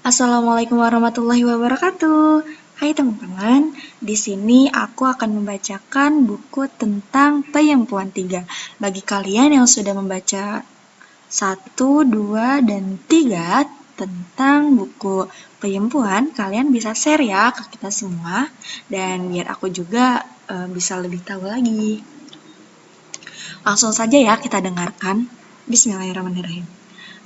Assalamualaikum warahmatullahi wabarakatuh. Hai teman-teman, di sini aku akan membacakan buku tentang Peyempuan 3. Bagi kalian yang sudah membaca 1, 2, dan 3 tentang buku Peyempuan, kalian bisa share ya ke kita semua, dan biar aku juga bisa lebih tahu lagi. Langsung saja ya kita dengarkan. Bismillahirrahmanirrahim.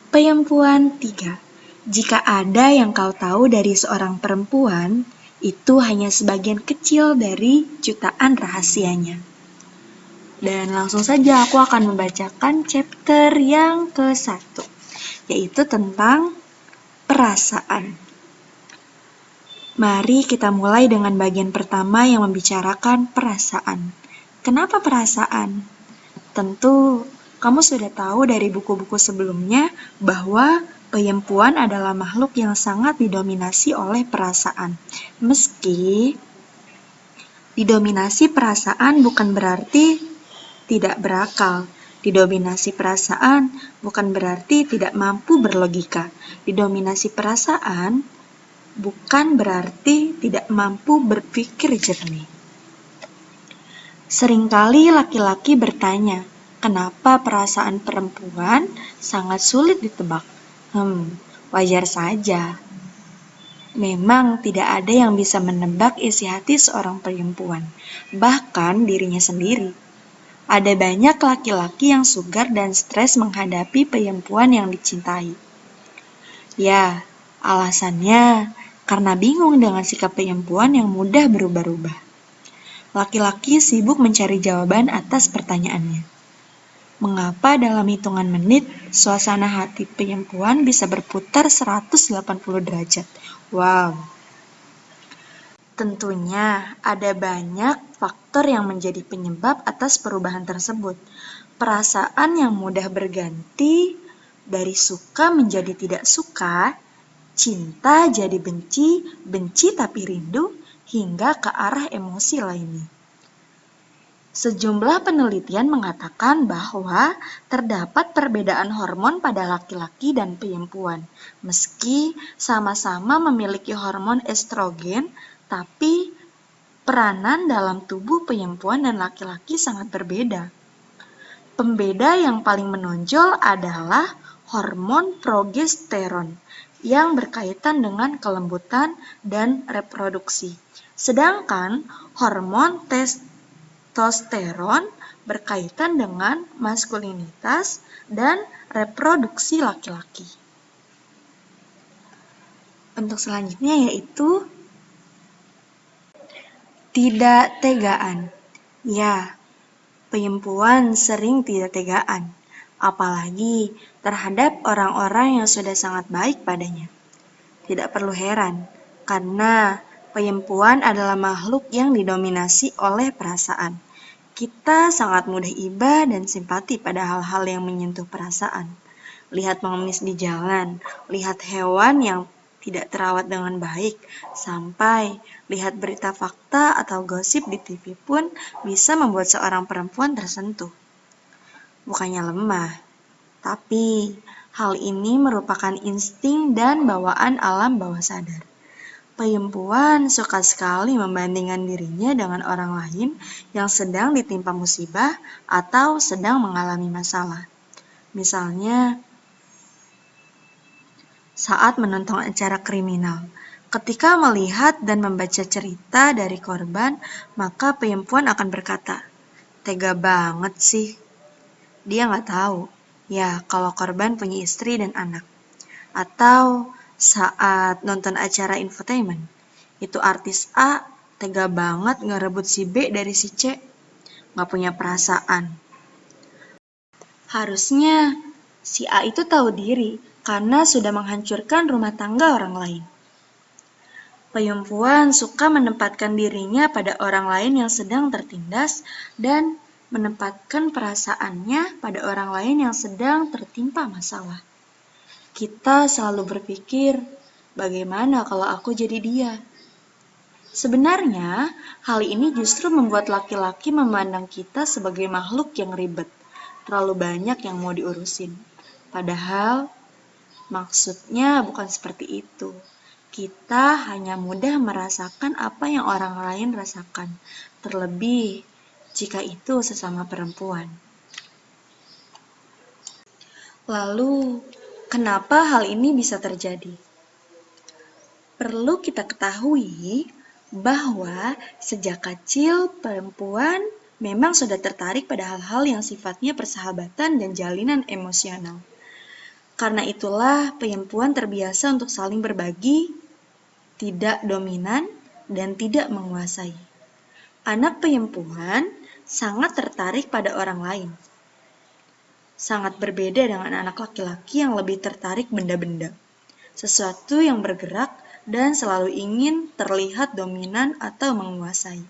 Peyempuan 3. Jika ada yang kau tahu dari seorang perempuan, itu hanya sebagian kecil dari jutaan rahasianya. Dan langsung saja aku akan membacakan chapter yang ke-1, yaitu tentang perasaan. Mari kita mulai dengan bagian pertama yang membicarakan perasaan. Kenapa perasaan? Tentu kamu sudah tahu dari buku-buku sebelumnya bahwa Peyempuan adalah makhluk yang sangat didominasi oleh perasaan. Meski didominasi perasaan bukan berarti tidak berakal. Didominasi perasaan bukan berarti tidak mampu berlogika. Didominasi perasaan bukan berarti tidak mampu berpikir jernih. Seringkali laki-laki bertanya, kenapa perasaan perempuan sangat sulit ditebak? Wajar saja. Memang tidak ada yang bisa menebak isi hati seorang perempuan, bahkan dirinya sendiri. Ada banyak laki-laki yang sugar dan stres menghadapi perempuan yang dicintai. Ya, alasannya karena bingung dengan sikap perempuan yang mudah berubah-ubah. Laki-laki sibuk mencari jawaban atas pertanyaannya. Mengapa dalam hitungan menit, suasana hati perempuan bisa berputar 180 derajat? Wow. Tentunya ada banyak faktor yang menjadi penyebab atas perubahan tersebut. Perasaan yang mudah berganti dari suka menjadi tidak suka, cinta jadi benci, benci tapi rindu, hingga ke arah emosi lainnya. Sejumlah penelitian mengatakan bahwa terdapat perbedaan hormon pada laki-laki dan perempuan. Meski sama-sama memiliki hormon estrogen, tapi peranan dalam tubuh perempuan dan laki-laki sangat berbeda. Pembeda yang paling menonjol adalah hormon progesteron yang berkaitan dengan kelembutan dan reproduksi. Sedangkan hormon testosteron berkaitan dengan maskulinitas dan reproduksi laki-laki. Bentuk selanjutnya yaitu tidak tegaan. Ya, perempuan sering tidak tegaan, apalagi terhadap orang-orang yang sudah sangat baik padanya. Tidak perlu heran, karena perempuan adalah makhluk yang didominasi oleh perasaan. Kita sangat mudah iba dan simpati pada hal-hal yang menyentuh perasaan. Lihat pengemis di jalan, lihat hewan yang tidak terawat dengan baik, sampai lihat berita fakta atau gosip di TV pun bisa membuat seorang perempuan tersentuh. Bukannya lemah, tapi hal ini merupakan insting dan bawaan alam bawah sadar. Perempuan suka sekali membandingkan dirinya dengan orang lain yang sedang ditimpa musibah atau sedang mengalami masalah. Misalnya, saat menonton acara kriminal, ketika melihat dan membaca cerita dari korban, maka perempuan akan berkata, tega banget sih. Dia nggak tahu, ya kalau korban punya istri dan anak. Atau saat nonton acara infotainment, itu artis A tega banget ngerebut si B dari si C, nggak punya perasaan. Harusnya si A itu tahu diri karena sudah menghancurkan rumah tangga orang lain. Perempuan suka menempatkan dirinya pada orang lain yang sedang tertindas dan menempatkan perasaannya pada orang lain yang sedang tertimpa masalah. Kita selalu berpikir, bagaimana kalau aku jadi dia? Sebenarnya, hal ini justru membuat laki-laki memandang kita sebagai makhluk yang ribet, terlalu banyak yang mau diurusin. Padahal, Maksudnya bukan seperti itu. Kita hanya mudah merasakan apa yang orang lain rasakan, terlebih jika itu sesama perempuan. Lalu, kenapa hal ini bisa terjadi? Perlu kita ketahui bahwa sejak kecil perempuan memang sudah tertarik pada hal-hal yang sifatnya persahabatan dan jalinan emosional. Karena itulah perempuan terbiasa untuk saling berbagi, tidak dominan, dan tidak menguasai. Anak perempuan sangat tertarik pada orang lain. Sangat berbeda dengan anak laki-laki yang lebih tertarik benda-benda. Sesuatu yang bergerak dan selalu ingin terlihat dominan atau menguasai.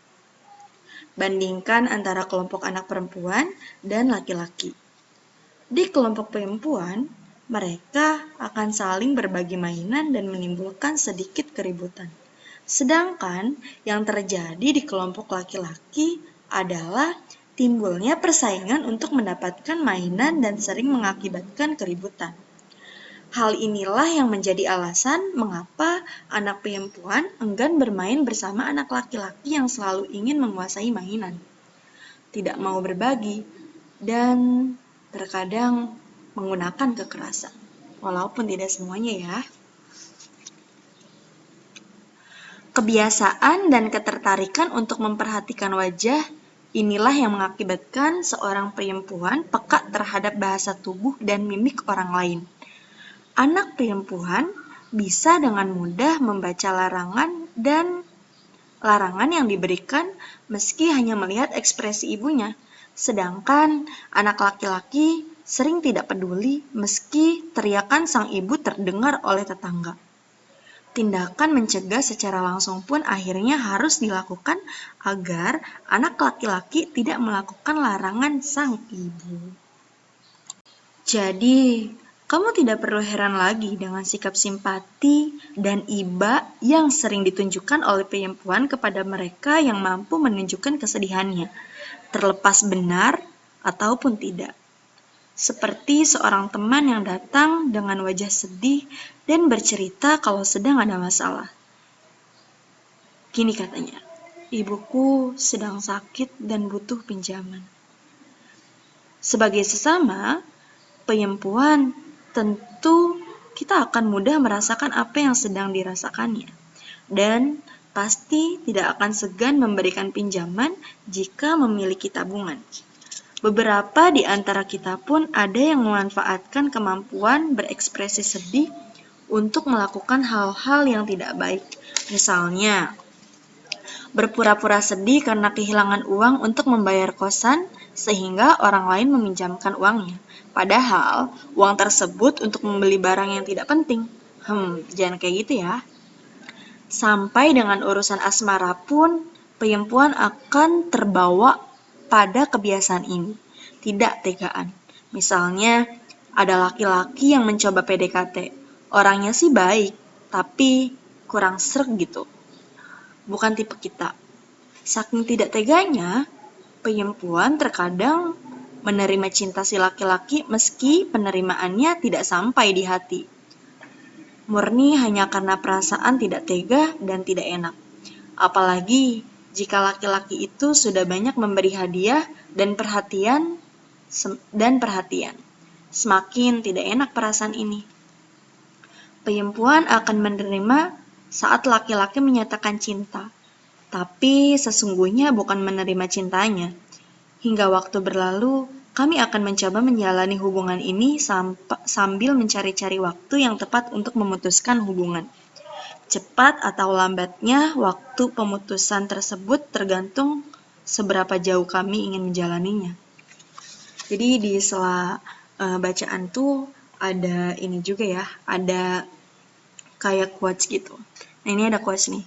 Bandingkan antara kelompok anak perempuan dan laki-laki. Di kelompok perempuan, mereka akan saling berbagi mainan dan menimbulkan sedikit keributan. Sedangkan yang terjadi di kelompok laki-laki adalah timbulnya persaingan untuk mendapatkan mainan dan sering mengakibatkan keributan. Hal inilah yang menjadi alasan mengapa anak perempuan enggan bermain bersama anak laki-laki yang selalu ingin menguasai mainan, tidak mau berbagi, dan terkadang menggunakan kekerasan. Walaupun tidak semuanya ya. Kebiasaan dan ketertarikan untuk memperhatikan wajah, inilah yang mengakibatkan seorang perempuan peka terhadap bahasa tubuh dan mimik orang lain. Anak perempuan bisa dengan mudah membaca larangan yang diberikan meski hanya melihat ekspresi ibunya. Sedangkan anak laki-laki sering tidak peduli meski teriakan sang ibu terdengar oleh tetangga. Tindakan mencegah secara langsung pun akhirnya harus dilakukan agar anak laki-laki tidak melakukan larangan sang ibu. Jadi, kamu tidak perlu heran lagi dengan sikap simpati dan iba yang sering ditunjukkan oleh perempuan kepada mereka yang mampu menunjukkan kesedihannya, terlepas benar ataupun tidak. Seperti seorang teman yang datang dengan wajah sedih dan bercerita kalau sedang ada masalah. Gini katanya, ibuku sedang sakit dan butuh pinjaman. Sebagai sesama perempuan, tentu kita akan mudah merasakan apa yang sedang dirasakannya. Dan pasti tidak akan segan memberikan pinjaman jika memiliki tabungan. Beberapa di antara kita pun ada yang memanfaatkan kemampuan berekspresi sedih untuk melakukan hal-hal yang tidak baik. Misalnya, berpura-pura sedih karena kehilangan uang untuk membayar kosan sehingga orang lain meminjamkan uangnya. Padahal, uang tersebut untuk membeli barang yang tidak penting. Jangan kayak gitu ya. Sampai dengan urusan asmara pun, perempuan akan terbawa pada kebiasaan ini, tidak tegaan. Misalnya, ada laki-laki yang mencoba PDKT. Orangnya sih baik, tapi kurang sreg gitu. Bukan tipe kita. Saking tidak teganya, perempuan terkadang menerima cinta si laki-laki meski penerimaannya tidak sampai di hati. Murni hanya karena perasaan tidak tega dan tidak enak. Apalagi jika laki-laki itu sudah banyak memberi hadiah dan perhatian. Semakin tidak enak perasaan ini. Perempuan akan menerima saat laki-laki menyatakan cinta, tapi sesungguhnya bukan menerima cintanya. Hingga waktu berlalu, kami akan mencoba menjalani hubungan ini sambil mencari-cari waktu yang tepat untuk memutuskan hubungan. Cepat atau lambatnya waktu pemutusan tersebut tergantung seberapa jauh kami ingin menjalaninya. Jadi di sela bacaan tuh ada ini juga ya, ada kayak quotes gitu. Nah ini ada quotes nih.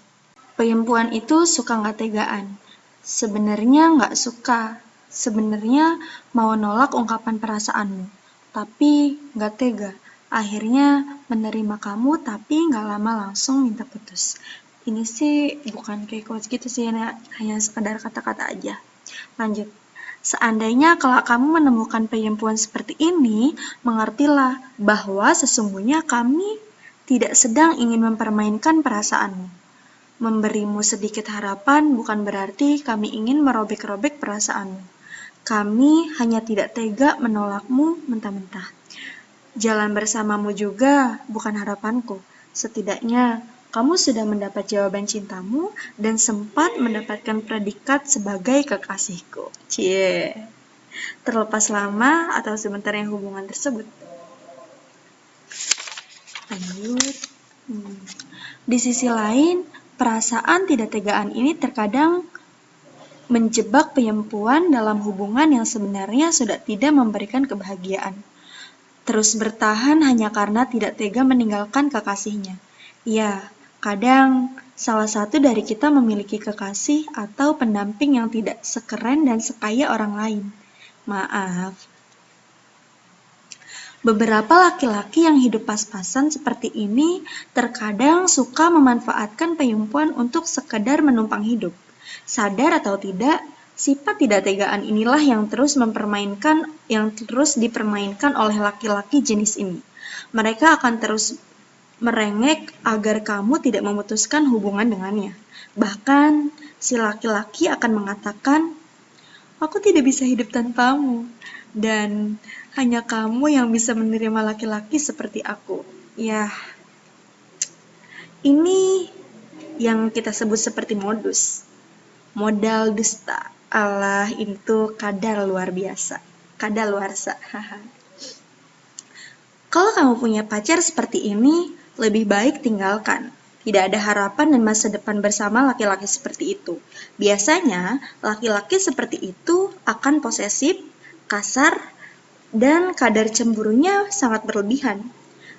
Perempuan itu suka nggak tegaan. Sebenarnya nggak suka. Sebenarnya mau nolak ungkapan perasaanmu, tapi nggak tega. Akhirnya menerima kamu tapi nggak lama langsung minta putus. Ini sih bukan kayak quotes gitu sih, hanya sekedar kata-kata aja. Lanjut. Seandainya kalau kamu menemukan penyempuan seperti ini, mengertilah bahwa sesungguhnya kami tidak sedang ingin mempermainkan perasaanmu. Memberimu sedikit harapan bukan berarti kami ingin merobek-robek perasaanmu. Kami hanya tidak tega menolakmu mentah-mentah. Jalan bersamamu juga bukan harapanku. Setidaknya kamu sudah mendapat jawaban cintamu dan sempat mendapatkan predikat sebagai kekasihku. Cie. Terlepas lama atau sebentarnya hubungan tersebut. Lanjut. Di sisi lain, perasaan tidak tegaan ini terkadang menjebak penyempuan dalam hubungan yang sebenarnya sudah tidak memberikan kebahagiaan. Terus bertahan hanya karena tidak tega meninggalkan kekasihnya. Ya, kadang salah satu dari kita memiliki kekasih atau pendamping yang tidak sekeren dan sekaya orang lain. Maaf. Beberapa laki-laki yang hidup pas-pasan seperti ini terkadang suka memanfaatkan penyempuan untuk sekedar menumpang hidup. Sadar atau tidak, sifat tidak tegaan inilah yang terus dipermainkan oleh laki-laki jenis ini. Mereka akan terus merengek agar kamu tidak memutuskan hubungan dengannya. Bahkan, si laki-laki akan mengatakan, "Aku tidak bisa hidup tanpamu." Dan hanya kamu yang bisa menerima laki-laki seperti aku. Ya, ini yang kita sebut seperti modus. Modal dusta. Allah, itu kadar luar biasa. Kadar luarsa. Kalau kamu punya pacar seperti ini, lebih baik tinggalkan. Tidak ada harapan dan masa depan bersama laki-laki seperti itu. Biasanya, laki-laki seperti itu akan posesif, kasar, dan kadar cemburunya sangat berlebihan.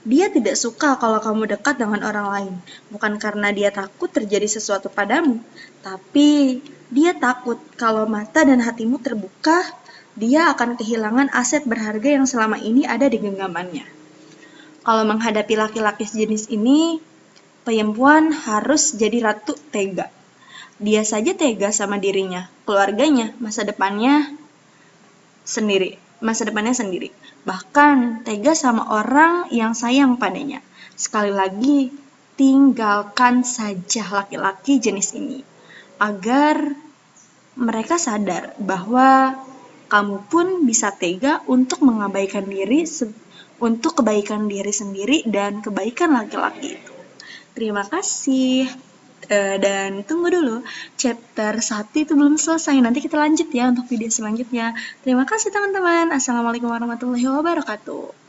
Dia tidak suka kalau kamu dekat dengan orang lain, bukan karena dia takut terjadi sesuatu padamu, tapi dia takut kalau mata dan hatimu terbuka, dia akan kehilangan aset berharga yang selama ini ada di genggamannya. Kalau menghadapi laki-laki sejenis ini, perempuan harus jadi ratu tega. Dia saja tega sama dirinya, keluarganya, masa depannya sendiri. Bahkan tega sama orang yang sayang padanya. Sekali lagi, tinggalkan saja laki-laki jenis ini agar mereka sadar bahwa kamu pun bisa tega untuk mengabaikan diri untuk kebaikan diri sendiri dan kebaikan laki-laki itu. Terima kasih. Dan tunggu dulu, chapter 1 itu belum selesai, nanti kita lanjut ya untuk video selanjutnya. Terima kasih teman-teman. Assalamualaikum warahmatullahi wabarakatuh.